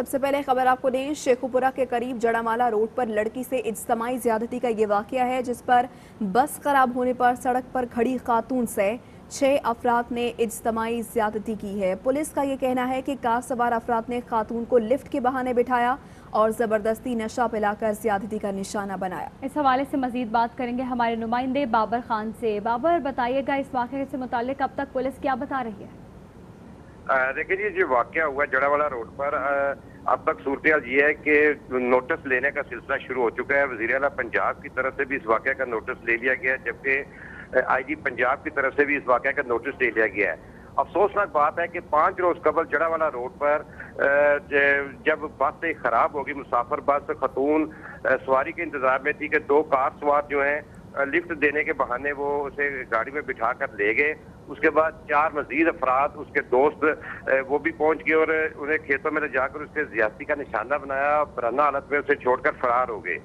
सबसे पहले खबर आपको दें, शेखुपुरा के करीब जड़ामाला रोड पर लड़की से इज्तिमाई ज्यादती का ये वाकया है, जिस पर बस खराब होने पर सड़क पर खड़ी खातून से 6 अफराद ने इज्तिमाई ज्यादती की है। पुलिस का ये कहना है कि कार सवार अफराद ने खातून को लिफ्ट के बहाने बिठाया और जबरदस्ती नशा पिलाकर ज्यादती का निशाना बनाया। इस हवाले से मजीद बात करेंगे हमारे नुमाइंदे बाबर खान से। बाबर, बताइएगा इस वाकये से मुताल्लिक अब तक पुलिस क्या बता रही है? देखिए जी, जो वाकया हुआ जड़ावाला रोड पर, अब तक सूरत ये है कि नोटिस लेने का सिलसिला शुरू हो चुका है। वज़ीर आला पंजाब की तरफ से भी इस वाकये का नोटिस ले लिया गया है, जबकि आईजी पंजाब की तरफ से भी इस वाकये का नोटिस ले लिया गया है। अफसोसनाक बात है कि 5 रोज कबल जड़ावाला रोड पर जब बस एक खराब होगी, मुसाफिर बस, खतून सवारी के इंतजार में थी कि 2 कार सवार जो हैं लिफ्ट देने के बहाने वो उसे गाड़ी में बिठा कर ले गए। उसके बाद 4 मजीद अफराद, उसके दोस्त, वो भी पहुंच गए और उन्हें खेतों में ले जाकर उसके ज्यादती का निशाना बनाया, बराना हालत में उसे छोड़कर फरार हो गए।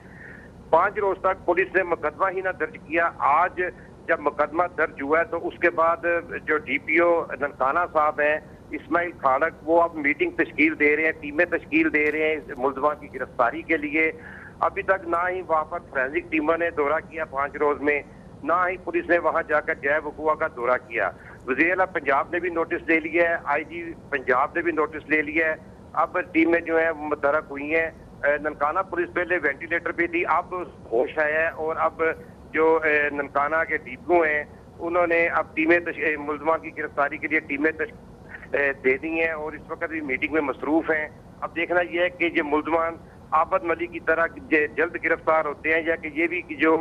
5 रोज तक पुलिस ने मुकदमा ही ना दर्ज किया। आज जब मुकदमा दर्ज हुआ है तो उसके बाद जो डीपीओ ननकाना साहब हैं, इस्माइल खाड़क, वो अब मीटिंग तश्कील दे रहे हैं, टीमें तश्कील दे रहे हैं मुलजमान की गिरफ्तारी के लिए। अभी तक ना ही वहाँ पर फोरेंसिक टीमों ने दौरा किया 5 रोज में, ना ही पुलिस ने वहां जाकर जय वकुआ का दौरा किया। वज़ीर आला पंजाब ने भी नोटिस ले लिया है, आईजी पंजाब ने भी नोटिस ले लिया है। अब टीमें जो है मुतहरक हुई हैं। ननकाना पुलिस पहले वेंटिलेटर पे थी, अब होश आया है और अब जो ननकाना के डीपो हैं उन्होंने अब टीमें मुलजमान की गिरफ्तारी के लिए टीमें दे दी हैं और इस वक्त भी मीटिंग में मसरूफ हैं। अब देखना यह है कि ये मुलजमान आबद मलिक की तरह जल्द गिरफ्तार होते हैं या कि ये भी जो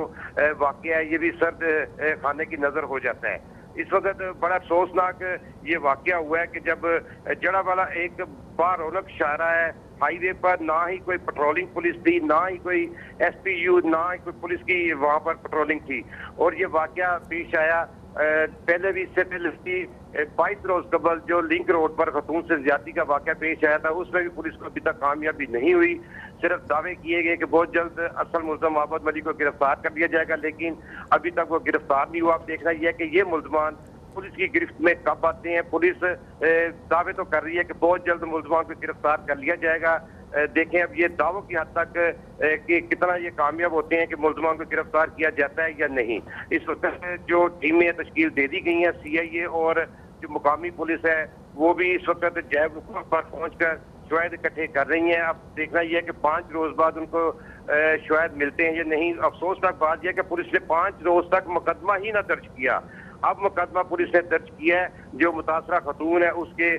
वाकया है ये भी सर्द खाने की नजर हो जाता है। इस वक्त बड़ा अफसोसनाक ये वाकया हुआ है कि जब जड़ावाला एक बार रौनक शारा है, हाईवे पर ना ही कोई पेट्रोलिंग पुलिस थी, ना ही कोई एसपीयू, ना ही कोई पुलिस की वहां पर पेट्रोलिंग थी और ये वाकया पेश आया। पहले भी इससे पहले 22 रोज कबल जो लिंक रोड पर खतून से ज्यादती का वाकया पेश आया था, उसमें भी पुलिस को अभी तक कामयाबी नहीं हुई। सिर्फ दावे किए गए कि बहुत जल्द असल मुलजम आबद मलिक को गिरफ्तार कर लिया जाएगा, लेकिन अभी तक वो गिरफ्तार नहीं हुआ। अब देखना यह है कि ये मुलजमान पुलिस की गिरफ्त में कब आते हैं। पुलिस दावे तो कर रही है कि बहुत जल्द मुलजमान को गिरफ्तार कर लिया जाएगा। देखें अब ये दावों की हद तक कि कितना ये कामयाब होते हैं कि मुलजमान को गिरफ्तार किया जाता है या नहीं। इस वक्त जो टीमें तश्कील दे दी गई हैं, सीआईए और जो मुकामी पुलिस है वो भी इस वक्त जय वकुआ पर पहुंचकर शवाहिद इकट्ठे कर रही हैं। अब देखना यह है कि 5 रोज बाद उनको शवाहिद मिलते हैं या नहीं। अफसोसनाक बात यह है कि पुलिस ने 5 रोज तक मुकदमा ही ना दर्ज किया। अब मुकदमा पुलिस ने दर्ज किया है जो मुतासरा खतून है उसके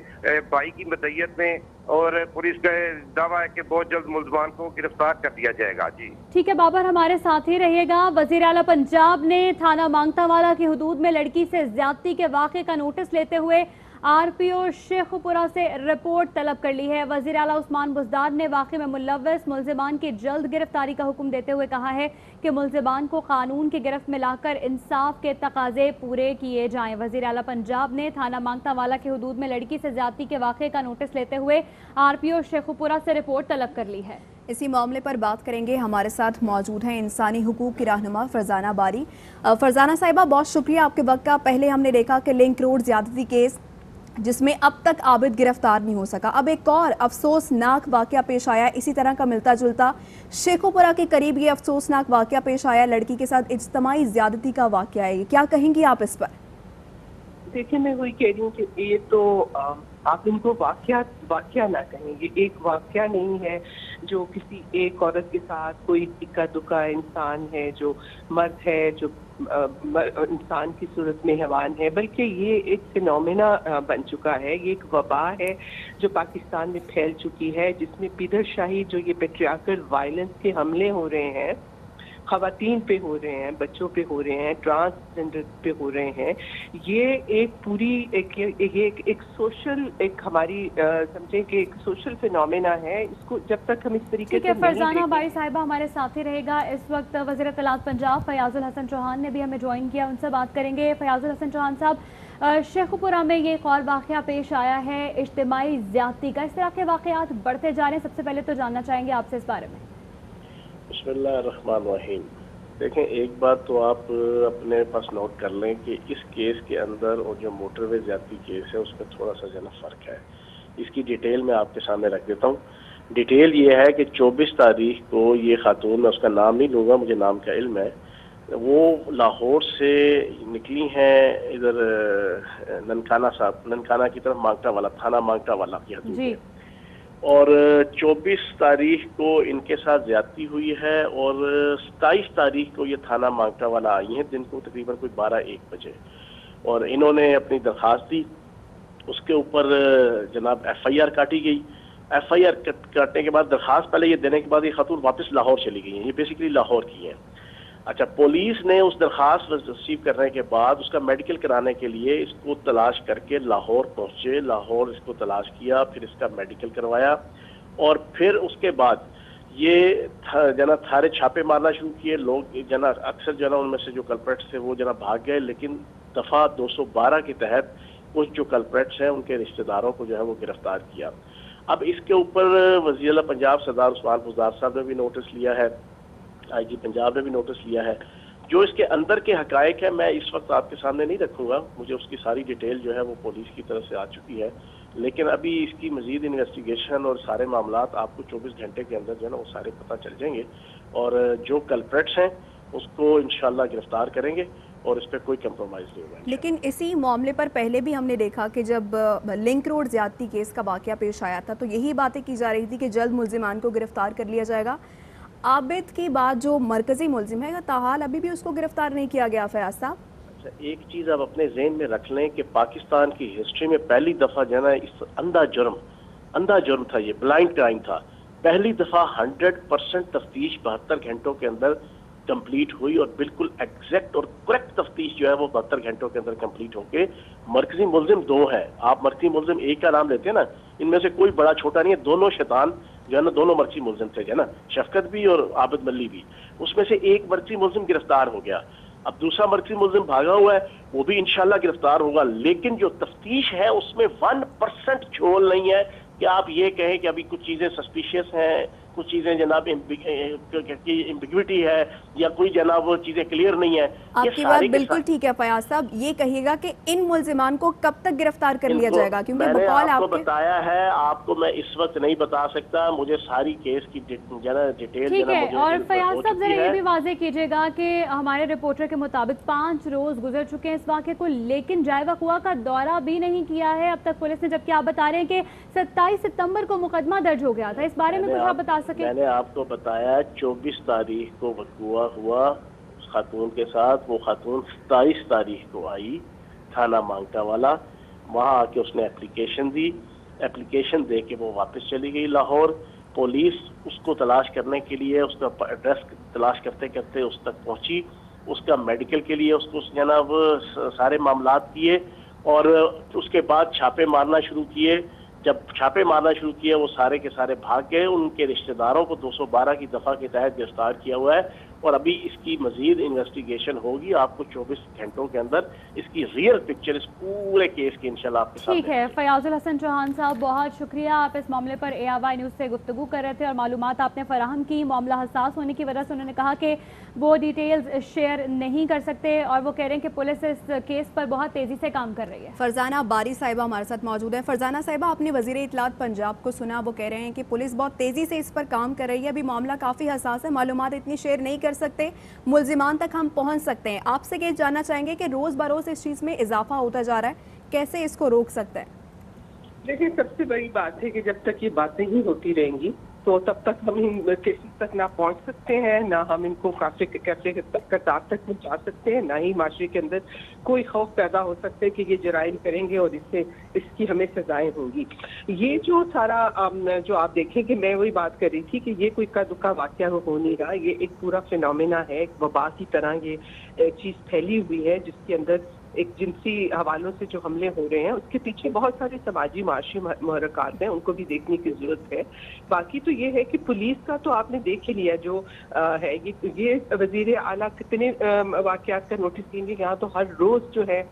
भाई की मदय्यत में और पुलिस का दावा है कि बहुत जल्द मुलजमान को गिरफ्तार कर दिया जाएगा। जी ठीक है बाबर, हमारे साथ ही रहिएगा। वज़ीर आला पंजाब ने थाना मांगतावाला की हुदूद में लड़की से ज्यादती के वाक़े का नोटिस लेते हुए आरपीओ शेखुपुरा से रिपोर्ट तलब कर ली है। वज़ीर आला उस्मान बुज़दार ने वाक़े में मुलव्वस मुलज़िमान की जल्द गिरफ्तारी का हुक्म देते हुए कहा है कि मुलज़िमान को कानून की गिरफ्त में लाकर इंसाफ के तकाजे पूरे किए जाएं। वज़ीर आला पंजाब ने थाना मांगतावाला की हुदूद में लड़की से ज्यादती के वाक़े का नोटिस लेते हुए आरपीओ शेखुपुरा से रिपोर्ट तलब कर ली है। इसी मामले पर बात करेंगे, हमारे साथ मौजूद हैं इंसानी हुकूक की रहनुमा फरजाना बारी। फरजाना साहिबा, बहुत शुक्रिया आपके वक्त का। पहले हमने देखा कि लिंक रोड ज्यादती केस जिसमें अब तक आबिद गिरफ्तार नहीं हो सका, अब एक और अफसोसनाक वाकया पेश आया इसी तरह का मिलता जुलता। शेखुपुरा के करीब ये अफसोसनाक वाकया पेश आया, लड़की के साथ इज्तिमाई ज्यादती का वाकया है, क्या कहेंगी आप इस पर? देखिए, मैं वही कह रही हूँ कि ये तो आप इनको वाकया ना कहेंगे। एक वाकया नहीं है जो किसी एक औरत के साथ कोई इक्का दुक्का इंसान है जो मर्द है, जो इंसान की सूरत में हैवान है, बल्कि ये एक फिनोमेना बन चुका है। ये एक वबा है जो पाकिस्तान में फैल चुकी है, जिसमें पिदरशाही जो ये पेट्रियार्कल वायलेंस के हमले हो रहे हैं, खवातीन पे हो रहे हैं, बच्चों पे हो रहे हैं, ट्रांसजेंडर पे हो रहे हैं, ये एक पूरी एक सोशल, एक हमारी समझे कि एक सोशल फिनोमेना है। इसको जब तक हम इस तरीके से फरजाना बारी साहिबा हमारे साथ ही रहेगा। इस वक्त वज़ीर इत्तलात पंजाब फयाजुल हसन चौहान ने भी हमें ज्वाइन किया, उनसे बात करेंगे। फयाजुल हसन चौहान साहब, शेखुपुरा में ये एक और वाक़या पेश आया है इज्तिमाई ज़्यादती का, इस तरह के वाक़यात बढ़ते जा रहे हैं, सबसे पहले तो जानना चाहेंगे आपसे इस बारे में। बिस्मिल्लाहिर्रहमानिर्रहीम। देखें, एक बात तो आप अपने पास नोट कर लें कि इस केस के अंदर और जो मोटरवे ज्यादती केस है उसमें थोड़ा सा जना फर्क है। इसकी डिटेल मैं आपके सामने रख देता हूँ। ڈیٹیل یہ ہے کہ 24 تاریخ کو یہ خاتون، میں اس کا نام نہیں لوں گا، مجھے نام کا علم ہے، وہ لاہور سے نکلی ہیں ادھر ننکانہ کی طرف، مانگٹا والا تھانہ مانگٹا والا کی حدود جی. ہے، اور 24 تاریخ کو ان کے ساتھ زیادتی ہوئی ہے، اور 27 تاریخ کو یہ تھانہ مانگٹا والا آئی ہیں دن کو تقریباً کوئی 12-1 بجے، اور انہوں نے اپنی درخواست دی، اس کے اوپر جناب ایف آئی آر کاٹی گئی. ایف آئی آر کاٹنے کے بعد درخواست پہلے یہ دینے کے بعد یہ خاتون واپس لاہور چلی گئی ہیں، یہ بیسیکلی لاہور کی ہیں. اچھا، پولیس نے اس درخواست ریسیو کرنے کے بعد اس کا میڈیکل کرانے کے لیے اس کو تلاش کر کے لاہور پہنچے، لاہور اس کو تلاش کیا، پھر اس کا میڈیکل کروایا، اور پھر اس کے بعد یہ تھارے چھاپے مارنا شروع کیے. لوگ اکثر ان میں سے جو کلپریٹس تھے وہ بھاگ گئے، لیکن دفعہ 212 کے تحت کچھ جو کلپریٹس ہیں ان کے رشتہ داروں کو وہ گرفتار کیا. اب اس کے اوپر وزیر اعلیٰ پنجاب سردار عثمان بزدار صاحب نے بھی نوٹس لیا ہے، آئی جی پنجاب نے بھی نوٹس لیا ہے. جو اس کے اندر کے حقائق ہیں میں اس وقت آپ کے سامنے نہیں رکھوں گا، مجھے اس کی ساری ڈیٹیل وہ پولیس کی طرف سے آ چکی ہے، لیکن ابھی اس کی مزید انویسٹیگیشن اور سارے معاملات آپ کو 24 گھنٹے کے اندر وہ سارے پتہ چل جائیں گے، اور جو کلپریٹس ہیں اس کو انشاءاللہ گرفتار کریں گے، اور اس پہ کوئی کمپرومائز نہیں ہوگا. لیکن اسی معاملے پر پہلے بھی ہم نے دیکھا کہ جب لنک روڈ زیادتی کیس کا واقعہ پیش آیا تھا تو یہی باتیں کی جا رہی تھی کہ جلد ملزمان کو گرفتار کر لیا جائے گا. عابد کی بات جو مرکزی ملزم ہے تاحال ابھی بھی اس کو گرفتار نہیں کیا گیا فیاض صاحب. اچھا، ایک چیز آپ اپنے ذہن میں رکھ لیں کہ پاکستان کی ہسٹری میں پہلی دفعہ اس اندھا جرم تھا، یہ بلائنڈ کرائم تھا، پہلی دفعہ 100% تفتیش 72 گھنٹوں کے اندر کمپلیٹ ہوئی، اور بالکل ایگزیکٹ اور کریکٹ تفتیش وہ 72 گھنٹوں کے اندر کمپلیٹ ہو کے مرکزی ملزم 2 ہے. آپ مرکزی ملزم ایک کا نام لیتے ہیں نا، ان میں سے کوئی بڑا چھوٹا نہیں ہے، دونوں شیطان دونوں مرکزی ملزم تھے شفقت بھی اور عابد ملی بھی. اس میں سے ایک مرکزی ملزم گرفتار ہو گیا، اب دوسرا مرکزی ملزم بھاگا ہوا ہے، وہ بھی انشاءاللہ گرفتار ہوگا. لیکن جو تفتیش ہے اس میں 1% جھول نہیں ہے کہ آپ یہ کہیں کہ ابھی کچھ چیزیں سسپیشیس ہیں، کچھ چیزیں ایمبیگوٹی ہے، یا کوئی وہ چیزیں کلیئر نہیں ہے. آپ کی بات بالکل ٹھیک ہے فیاض صاحب. یہ کہیے گا کہ ان ملزمان کو کب تک گرفتار کر لیا جائے گا؟ کیونکہ میں نے آپ کو بتایا ہے، آپ کو میں اس وقت نہیں بتا سکتا، مجھے ساری کیس کی ڈیٹیل. ٹھیک ہے. اور فیاض صاحب ذرا یہ بھی واضح کیجیے گا کہ ہمارے رپورٹر کے مطابق 5 روز گزر چکے ہیں اس واقعے کو، لیکن جائے وقوع کا دورہ بھی نہیں کیا ہے اب تک پولیس نے، جبکہ آپ بتا رہے ہیں کہ 27 ستمبر کو مقدمہ درج ہو گیا تھا. اس بارے میں کچھ آپ بتا سکیں؟ میں نے آپ کو بتایا 24 تاریخ کو وقوع ہوا اس خاتون کے ساتھ. وہ خاتون 27 تاریخ کو آئی تھانہ مانگٹا والا، وہاں آ کے اس نے اپلیکیشن دی، اپلیکیشن دے کے وہ واپس چلی گئی لاہور. پولیس اس کو تلاش کرنے کے لیے اس کا ایڈریس تلاش کرتے کرتے اس تک پہنچی، اس کا میڈیکل کے لیے اس کو سارے معاملات کیے، اور اس کے بعد چھاپے مارنا شروع کیے. جب چھاپے مارنا شروع کیے وہ سارے کے سارے بھاگ گئے. ان کے رشتہ داروں کو 212 کی دفعہ کے تحت گرفتار کیا ہوا ہے، اور ابھی اس کی مزید انویسٹیگیشن ہوگی. آپ کو 24 گھنٹوں کے اندر اس کی ریئل پکچر اس پورے کیس کی انشاءاللہ آپ کے سامنے. ٹھیک ہے. فیاض الحسن چوہان صاحب بہت شکریہ، آپ اس معاملے پر ARY نیوز سے گفتگو کر رہے تھے اور معلومات آپ نے فراہم کی. معاملہ حساس ہونے کی وجہ سے انہوں نے کہا کہ وہ ڈیٹیلز شیئر نہیں کر سکتے، اور وہ کہہ رہے ہیں کہ پولیس اس کیس پر بہت تیزی سے کام کر رہی ہے. فرزانہ باری صاحبہ ہمارے ساتھ موجود ہے. فرزانہ صاحبہ، آپ نے وزیر اطلاعات پنجاب کو سنا، وہ کہہ رہے ہیں کہ پولیس بہت تیزی سے اس پر کام کر رہی ہے، ابھی معاملہ کافی حساس ہے، معلومات اتنی شیئر نہیں کر سکتے، ملزمان تک ہم پہنچ سکتے ہیں. آپ سے یہ جاننا چاہیں گے کہ روز بروز اس چیز میں اضافہ ہوتا جا رہا ہے، کیسے اس کو روک سکتے ہیں؟ دیکھیں، سب سے بڑی بات ہے کہ جب تک یہ باتیں ہی ہوتی رہیں گی تو تب تک ہم ان کیسز تک نہ پہنچ سکتے ہیں، نہ ہم ان کو کیسے کردار تک پہنچا سکتے ہیں، نہ ہی معاشرے کے اندر کوئی خوف پیدا ہو سکتا ہے کہ یہ جرائم کریں گے اور اس کی ہمیں سزائیں ہوں گی. یہ جو سارا جو آپ دیکھیں کہ میں وہی بات کر رہی تھی کہ یہ کوئی اکا دکا واقعہ ہو نہیں رہا، یہ ایک پورا فینومینا ہے، ایک وبا کی طرح یہ چیز پھیلی ہوئی ہے، جس کے اندر ایک جنسی حوالوں سے جو حملے ہو رہے ہیں اس کے پیچھے بہت سارے سماجی معاشی محرکات ہیں، ان کو بھی دیکھنے کی ضرورت ہے. باقی تو یہ ہے کہ پولیس کا تو آپ نے دیکھ ہی لیا جو ہے، یہ وزیر اعلیٰ کتنے واقعات کا نوٹس دیں گے. یہاں تو ہر روز جو ہے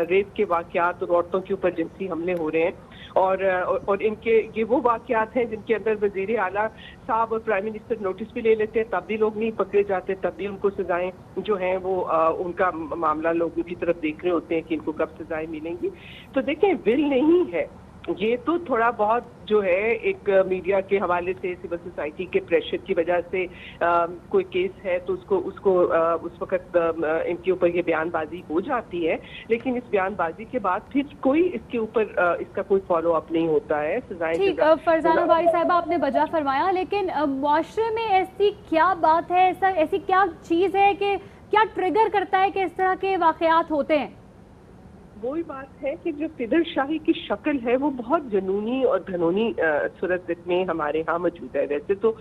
ریپ کے واقعات اور عورتوں کے اوپر جنسی حملے ہو رہے ہیں، اور ان کے یہ وہ واقعات ہیں جن کے اندر وزیر اعلیٰ صاحب اور پرائم منسٹر نوٹس بھی لے لیتے ہیں، تب بھی لوگ نہیں پکڑے جاتے، تب بھی ان کو سزائیں جو ہیں وہ ان کا معاملہ لوگوں کی طرف دیکھ رہے ہوتے ہیں کہ ان کو کب سزائیں ملیں گی. تو دیکھیں، ول نہیں ہے ये तो थोड़ा बहुत जो है एक मीडिया के हवाले से, सिविल सोसाइटी के प्रेशर की वजह से कोई केस है तो उसको उस वक्त इनके ऊपर ये बयानबाजी हो जाती है, लेकिन इस बयानबाजी के बाद फिर कोई इसके ऊपर इसका कोई फॉलो अप नहीं होता है। ठीक, फरजाना बारी साहिबा आपने वजह फरमाया, लेकिन मुआशरे में ऐसी क्या बात है, ऐसी क्या चीज़ है कि क्या ट्रिगर करता है कि इस तरह के वाक़यात होते हैं? वही बात है कि जो फिदरशाही की शक्ल है वो बहुत जुनूनी और घनूनी सूरत में हमारे यहाँ मौजूद है। वैसे तो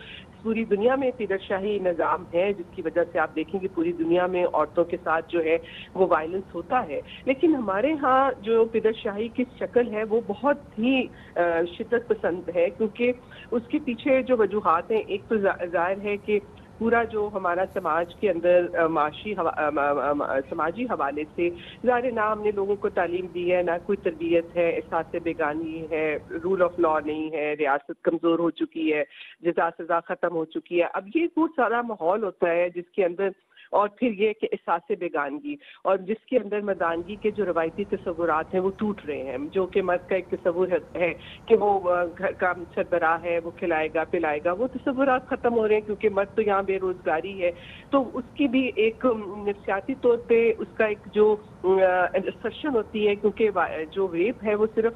पूरी दुनिया में फिदरशाही निज़ाम है, जिसकी वजह से आप देखेंगे पूरी दुनिया में औरतों के साथ जो है वो वायलेंस होता है, लेकिन हमारे यहाँ जो फिदरशाही की शक्ल है वो बहुत ही शिद्दत पसंद है, क्योंकि उसके पीछे जो वजूहात हैं, एक तो जाहिर है कि पूरा जो हमारा समाज के अंदर समाजी हवाले से ज़ाहिर ना हमने लोगों को तालीम दी है, ना कोई तरबियत है, एहसास बेगानी है, रूल ऑफ लॉ नहीं है, रियासत कमज़ोर हो चुकी है, जज़ा सज़ा ख़त्म हो चुकी है। अब ये वो सारा माहौल होता है जिसके अंदर, और फिर ये कि एहसास बेगानगी, और जिसके अंदर मर्दानगी के जो रवायती तस्वुरात हैं वो टूट रहे हैं, जो कि मर्द का एक तस्वुर है कि वो घर का सरबराह है, वो खिलाएगा पिलाएगा, वो तस्वुरात ख़त्म हो रहे हैं, क्योंकि मर्द तो यहाँ बेरोज़गारी है, तो उसकी भी एक नफ्सियाती तौर पे उसका एक जो असर्शन होती है, क्योंकि जो रेप है वो सिर्फ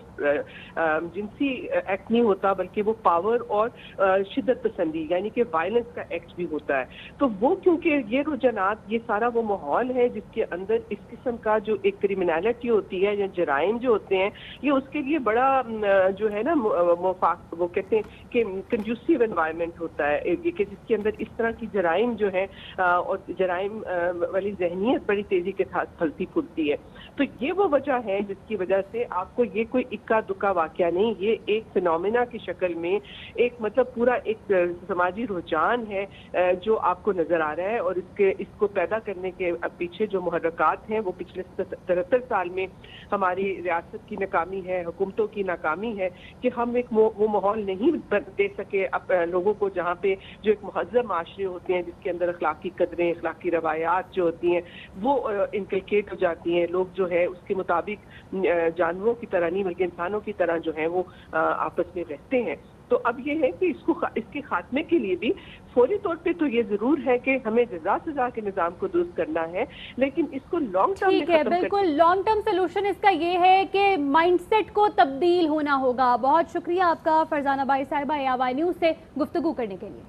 जिनसी एक्ट नहीं होता, बल्कि वो पावर और शिद्दत पसंदी यानी कि वायलेंस का एक्ट भी होता है। तो वो क्योंकि ये रुझानात, ये सारा वो माहौल है जिसके अंदर इस किस्म का जो एक क्रिमिनलिटी होती है या जराइम जो होते हैं, ये उसके लिए बड़ा जो है ना वो कहते हैं कि कंड्यूसिव एनवायरनमेंट होता है, कि जिसके अंदर इस तरह की जराइम जो है और जराइम वाली जहनीत बड़ी तेजी के साथ फलती फूलती है। तो ये वो वजह है जिसकी वजह से आपको ये कोई इक्का दुक्का वाकया नहीं, ये एक फिनोमिना की शक्ल में एक मतलब पूरा एक समाजी रुझान है जो आपको नजर आ रहा है, और इसको पैदा करने के पीछे जो मुहर्रकात हैं वो पिछले 73 साल में हमारी रियासत की नाकामी है, हुकूमतों की नाकामी है कि हम एक वो माहौल नहीं दे सके लोगों को जहाँ पे जो एक महज़्ज़ब माशरे होते हैं, जिसके अंदर अखलाकी कदरें, अखलाकी रवायात जो होती हैं वो इनकलकेट हो जाती हैं। लोग जो है उसके मुताबिक जानवरों की तरह नहीं बल्कि इंसानों की तरह जो है वो आपस में रहते हैं। तो अब ये है कि इसके खात्मे के लिए भी फौरी तौर पे तो ये जरूर है कि हमें जज़ा सज़ा के निज़ाम को दुरुस्त करना है, लेकिन इसको लॉन्ग टर्म में ठीक है, बिल्कुल लॉन्ग टर्म सोल्यूशन इसका ये है कि माइंडसेट को तब्दील होना होगा। बहुत शुक्रिया आपका फरजाना बारी साहिबा ARY न्यूज़ से गुफ्तगू करने के लिए।